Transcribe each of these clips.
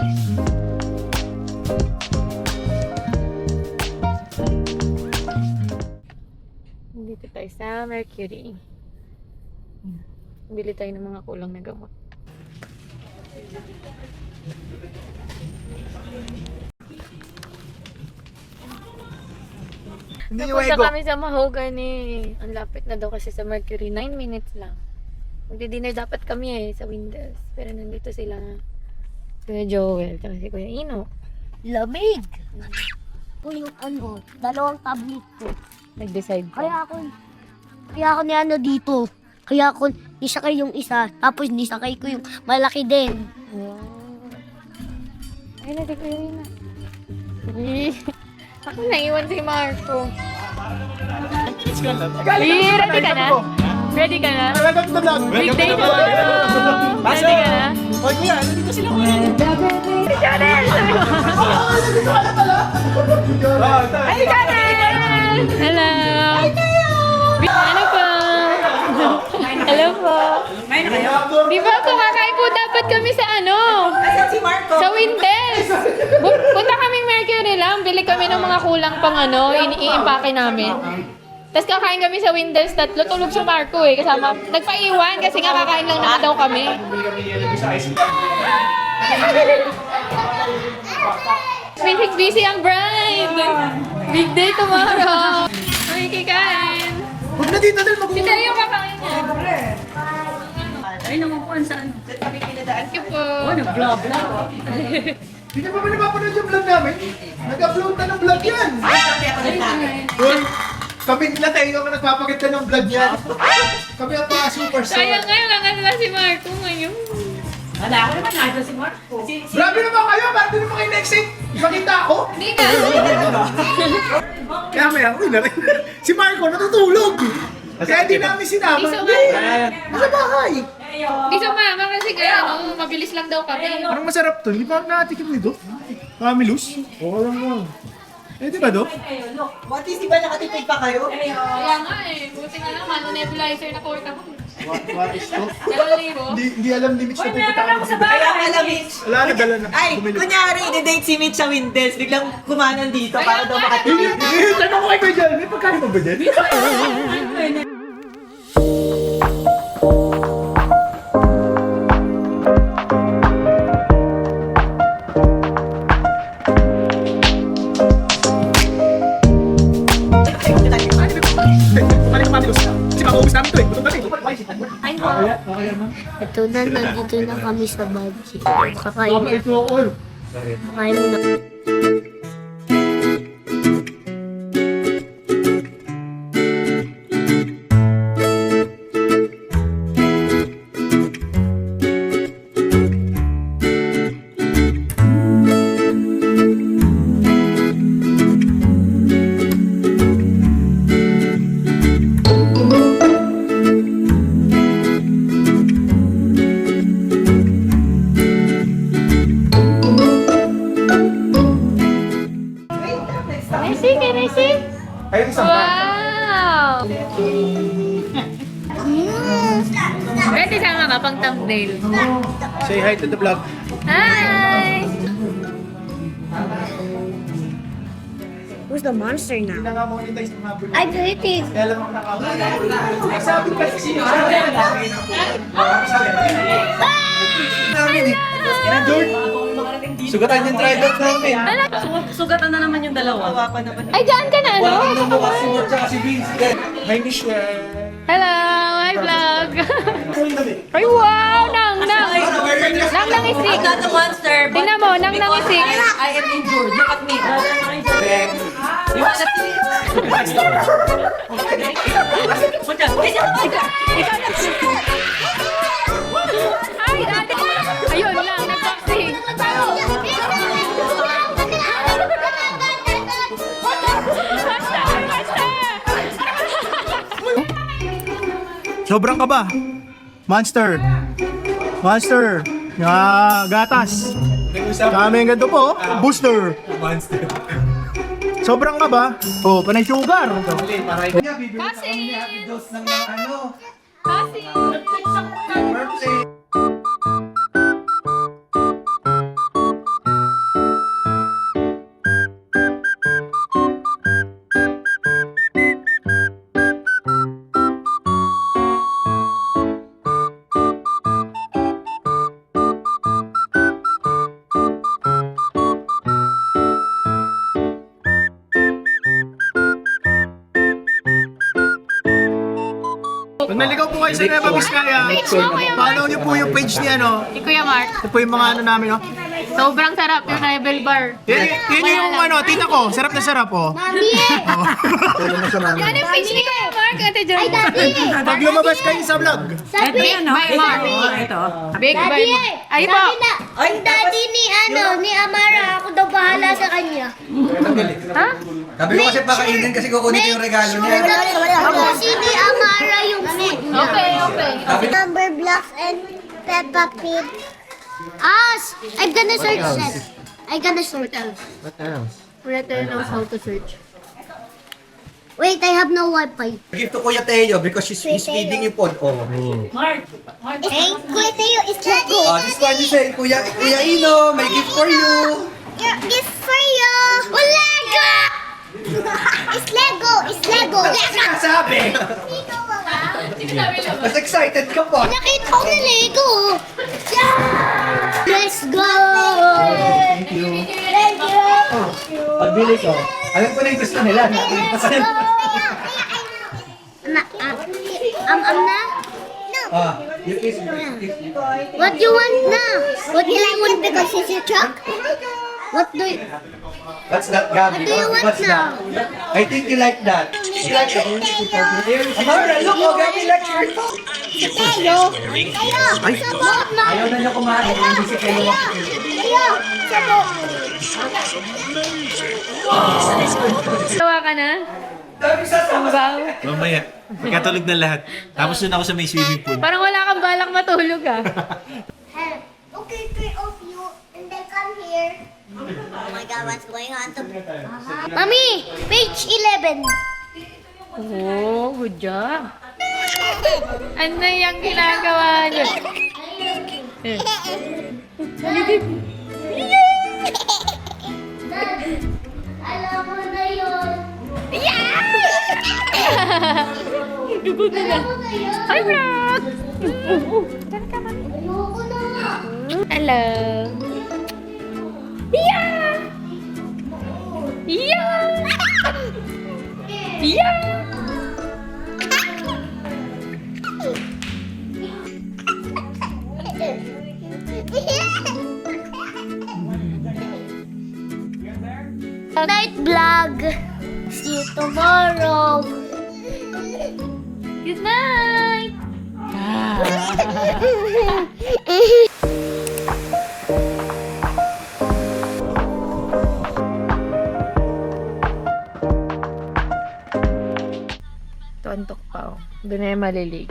Dito tayo sa Mercury. Bili tayo ng mga kulang na gamot. Napunta kami sa Mahogany. Ang lapit na daw kasi sa Mercury. 9 minutes lang. Magdi-dinner dapat kami sa Windows. Pero nandito sila Kuya Joel at si Kuya Ino. Lamig! Ito yung dalawang tablet ko. Nag-decide ka. Kaya ako ni dito. Kaya ako nisakay yung isa, tapos nisakay ko yung malaki din. Wow. Ay, na si Kuya Ino. Ako naiwan si Marco. Ready ka na? Ready ka na? Big day tomorrow! Ready ka na? Hoy kuya, nandito sila kuya. Si Janel! Ay, Janel! Hello! Ano po? Hello po. Di ba kumakain po dapat kami sa Si Marco. sa Windes. Punta kaming Mercury lang. Bili kami ng mga kulang pang i-impake namin. Tapos kakain kami sa Windows, tatlo tulog si Marco kasama. Nagpaiwan kasi nga kakain lang naman daw kami. Busy ang bride! Big day tomorrow! Ay, kikain! Huwag na dito din, Si Teo kakain niya. Ay naman po, saan? Thank you po. Nag-vlog-vlog. Hindi niyo pa ba napapanood yung vlog namin? Nag-upload na ng vlog yan! Doon, kami nila tayo ang nagpapakita ng vlog yan. Kami ang mga superstar. Sayang nga lang na si Marco ngayon. Wala ako naman, nasa si Marco. Grabe naman kayo, bakit naman kayo next week? Makita ako? Hindi ka. Kaya may ako na rin. Si Marco natutulog. Kaya di namin sinama. Di Hindi. Nasa bahay. Di sumama kasi kaya mabilis lang daw kami. Parang masarap to. Hindi pa nakatikim nito. Pamilus. Oo lang lang. Eh, di ba, Dok? What is, di ba nakatipid pa kayo? Kaya nga buti na lang, nebulizer na court ako. What is to? 2,000. Hindi alam ni Mitch na pupunta ako sa Kaya pala, Mitch. Wala na, dala na. Ay, kunyari, i-date si Mitch sa Windows, biglang kumanan dito para daw makatipid. Tanong ko kay Kuya Jan, may pagkain mo ba dyan? Kumain ka Pamilus. Kasi makaubos namin to eh. Gutom kami. Ay, no. Ito na, nandito na kami sa Baji. Kakain Tama ito ako. na. Can I see? Ayun isang Wow! Pwede sama ka pang thumbnail. Say hi to the vlog. Hi! Who's the monster Hindi now? na nga monetize ng mga vlog. I believe. Kaya lang ako nakakita. Sabi kasi siya. Sugatan yung tribal namin. Sugatan na naman yung dalawa. Kawa pa naman. Ay, dyan ka na, ano? Walang namuha si Mort at si Vince. Hi, Michelle. Hello! Hi, vlog! Ay, wow! Nang isik! I'm not a monster, but Tingnan mo, nang isik! I am injured. Look at me. You wanna see? Ay, ate! Ayun lang, nag-boxing! Sobrang kaba. Monster. Monster. Gatas. Kami ang ganito po. Booster. Monster. Sobrang kaba. Oh, panay sugar. Kasi! Kasi! naligaw po kayo sa Nueva Vizcaya, follow niyo po yung page ni ano. Ni Kuya Mark. Ito po yung mga ano namin, no? Sobrang sarap yung Rebel Bar. Yan yung ano, tita ko. Sarap na sarap, oh. Mami! Ano yung page ni Kuya Mark, Ate John? Ay, Daddy! Pag lumabas kayo sa vlog. Sabi, By Mark. Big by Daddy! Mark. Ay po. Sabi na, yung daddy ni ni Amara, ako daw bahala sa kanya. Ha? Sabi ko kasi pakainin kasi kukunin ko yung regalo niya. Kasi ni Amara yung food niya. Okay. Number blocks and Peppa Pig. I'm gonna search that. I'm gonna search. What else? Rete knows how to search. Wait, I have no Wi-Fi. Give to Kuya Teo because he's feeding you pod. Oh. Hey, Kuya Teo, is that it? This one you say, Kuya Ino, may gift for you. Gift for you! Lego! It's Lego! It's Lego! Sabi! Mas excited ka pa. Nakita ko na Lego! Yeah! Let's go! Thank you! Thank you! Pagbili ko. Alam ko na yung gusto nila. Na? You kiss What do you want now? What do you want because it's your truck? What do you... What's that, Gabi? What do you want What's now? that? I think you like that. You like it? Amara, look, oh, Gabi likes your top. Tayo! Tayo! Sabot na! Ayaw na niya kumain. Hindi si Teo. Tayo! Sabot! Tawa ka na? Wow. Mamaya, magkatulog na lahat. Tapos doon ako sa may swimming pool. Parang wala kang balak matulog ah. Okay, turn off you and then come here. Oh my God, what's going on? Mami, page 11. Oh, good job. Ano yung ginagawa niyo? Alam mo na yun. Dugo na lang. Hi, Rock! Ayoko na. Hello. Yeah! Yeah! Yeah! Night vlog. See you tomorrow. Good night! Tuantok pa oh. Doon na yung malilig.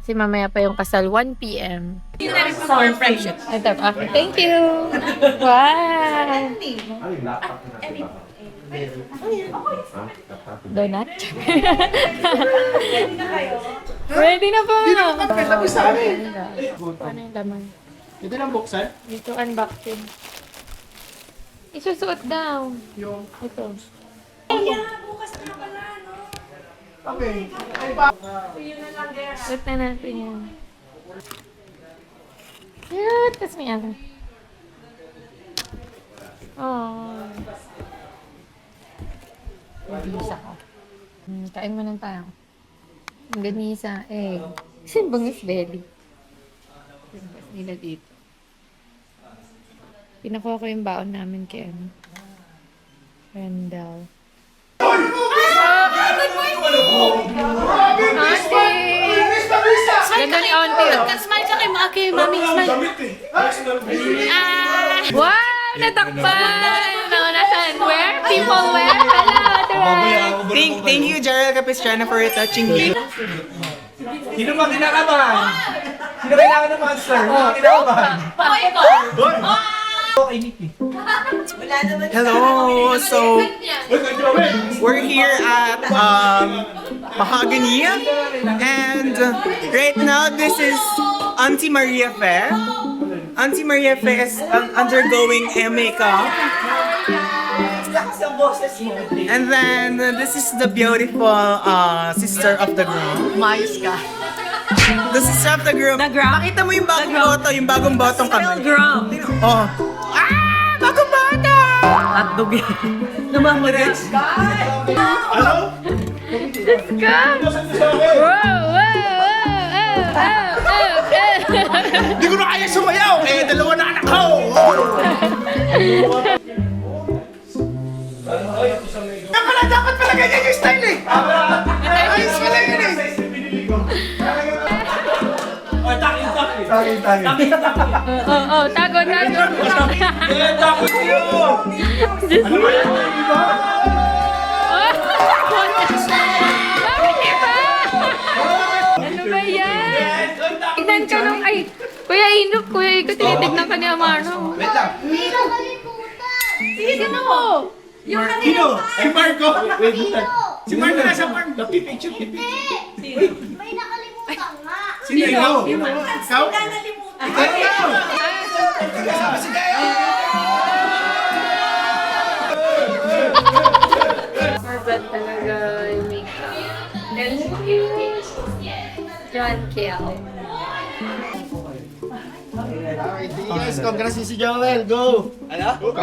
Kasi mamaya pa yung kasal, 1 p.m. For friendship. Ito, okay. Thank you! Wow! Donut? Ready na po! Tapos sa amin. Ano yung laman? Ito lang buksan. Dito unboxing. Isusuot daw. Yung... Ito. Okay. Ay, pa. Suot na natin yan. Cute! Tapos may ano. Oh. Ganisa ko. Kain mo ng tayo. Ganisa, egg. Bangis belly. Bangis nila dito. Pinakuha ko yung baon namin kay ano. Rendell. Auntie! Ganda ni Auntie, oh. Smile ka kay Mami. Smile. Wow! Natakpan! No, nasan? Where? People where? Hello, Ate Thank you, Jarrell Capistrana, for your touching gift. Sino ba kinakabahan? Sino kailangan ng monster? Sino kinakabahan? Hello! So, we're here at Mahogany, and right now this is Auntie Maria Fe. Auntie Maria Fe is undergoing a makeup. And then this is the beautiful sister of the groom. Mayos ka. The sister of the groom. The groom? Pakita mo yung bagong boto, yung bagong botong kami. Groom. Oh. Bagong bata! Hotdog yan. Namamagat. Hello? Diyos ka! Wow! Hindi ko na kaya sumayaw! Eh, dalawa na anak ko! Dapat pala ganyan yung style eh! Ayos pala yun eh! Taking. Oo, tago. Bakit iba? Ano ba yan? Tignan ka nung, ay, Kuya Ino, Kuya Iko, tinitignan ka ni Amaro. Wait lang. May nakalimutan. Sino? Sino? Si Marco? Sino? Si Marco nasa farm. Hindi. May nakalimutan nga. Sino ikaw? Ikaw? Ikaw! Mabad talaga yung makeup. John Kiel. Yes, congrats si Joel. Go! Ano? Good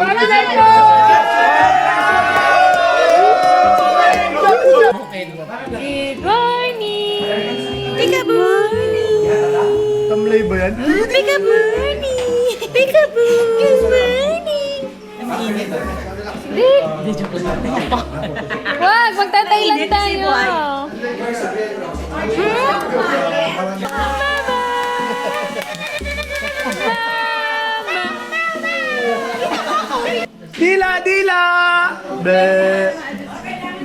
morning! Peekaboo! Tamlay ba yan? Peekaboo! Peekaboo! Good morning! Wag! Magtatay lang tayo! Dila! Dila! Be!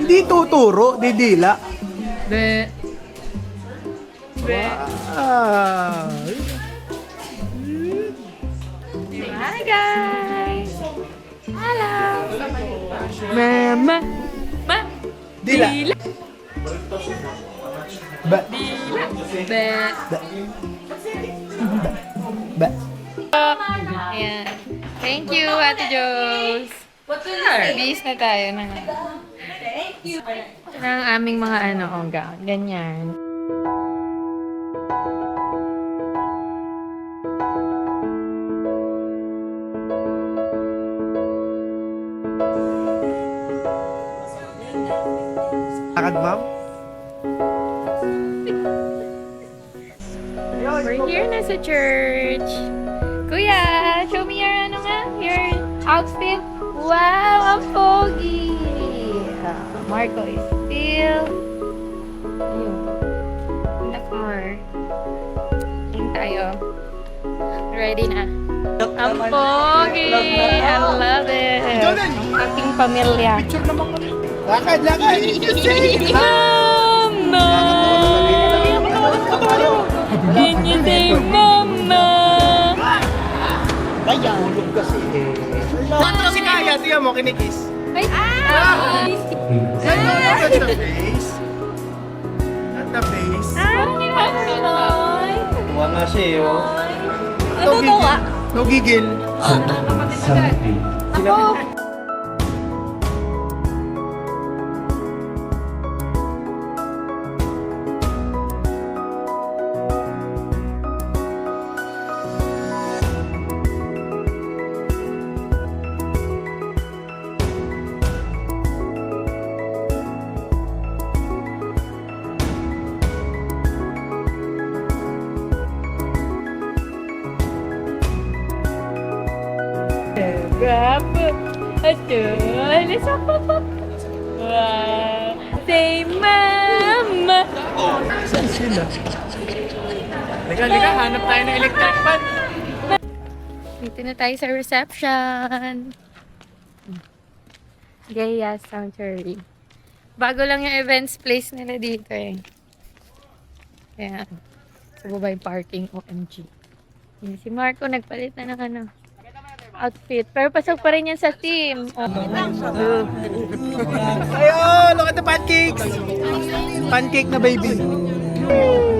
Hindi tuturo, didila. Be. Ah. Hi guys! Hello! Mama! Ma! Dila. Ba. Be. Ba. Ayan. Thank you, Ate Jos. Bis na tayo ng aming mga gown. Ganyan. Lakad, ma'am? We're here na sa church. Kuya, show me your your outfit. Wow, ang pogi. Marco is still in the car. Tingin tayo. Ready na. Ang pogi. I love it. Aking pamilya. Picture naman kami. Lakad, lakad! Mama! Can you say mama? Kaya, hulog kasi eh. Pato si Kaya, tiyan mo, kinikis. Ay! Yan mo, look at the face. At the face. Tuwa nga siya eh, oh. No gigil. No gigil. Ako! Grabe! Atul! Isa pa pa! Wow! Say mama! Saan sila? Liga, hanap tayo ng electric fan. Dito na tayo sa reception. Gaya Sanctuary. Bago lang yung events place nila dito eh. Kaya, sa baba yung parking, OMG. Yan, si Marco nagpalit na ng outfit. Pero pasok pa rin yan sa team. Ayun, look at the pancakes. Pancake na baby.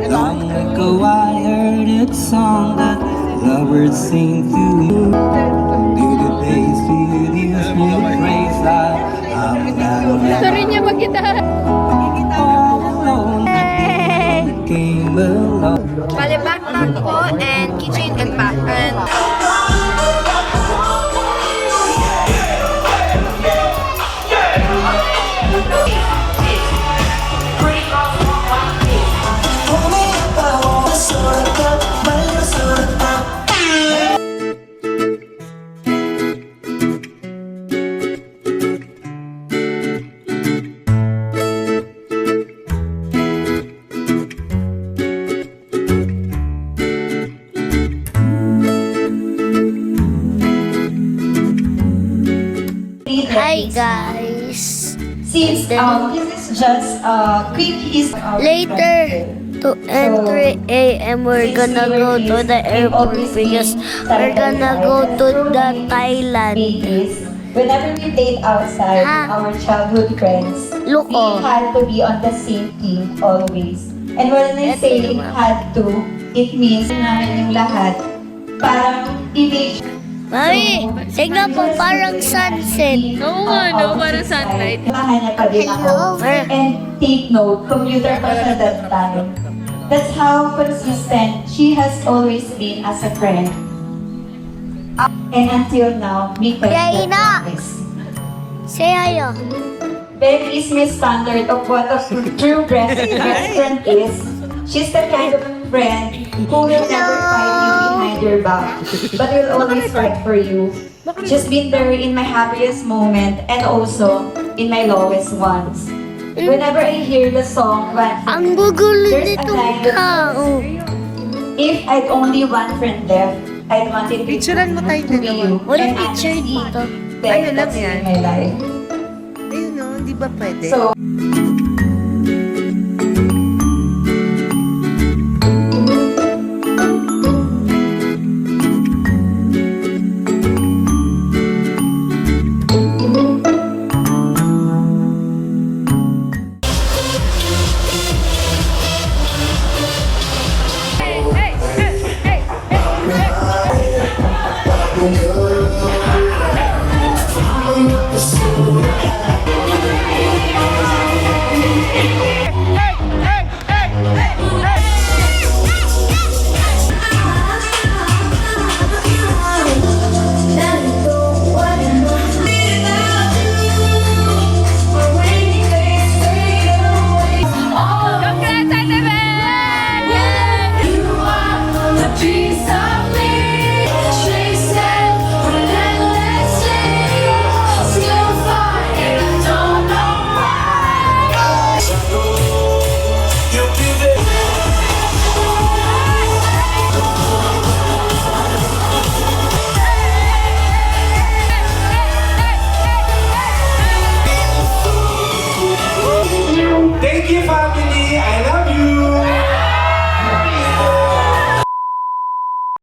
Long ago I heard a song that lovers sing to you. Do the bass feel you smooth praise I'm down Gusto rin niya mag-gitar. all alone. Came along. Bale, backpack po and keychain and pattern. Hi guys. Since this is just a quick history of Later to end 3 a.m. we're gonna go to the airport because we're gonna go to the Thailand. Whenever we played outside with Ah. our childhood friends, Look, we oh. had to be on the same team always. And when I say it had to, it means namin yung lahat. Parang image. Mami, tignan po parang sunset. Oo nga, no? Parang sunlight. Mahanap pa din Hello. ako. And take note, computer pa siya that time. That's how consistent she has always been as a friend. And until now, we kept that Yaina. promise. Say ayo. Very is my standard of what a true best friend is. She's the kind of friend who will never fight you behind your back, but will always fight for you. She's been there in my happiest moment and also in my lowest ones. Whenever I hear the song One Ang Friend, gugulo there's a nitong line that tao. if I'd only one friend left, I'd want it Picturean mo tayo to be you. Walang And picture honestly, dito. Ayun lang yan. My life. Ayun no, di ba pwede? So,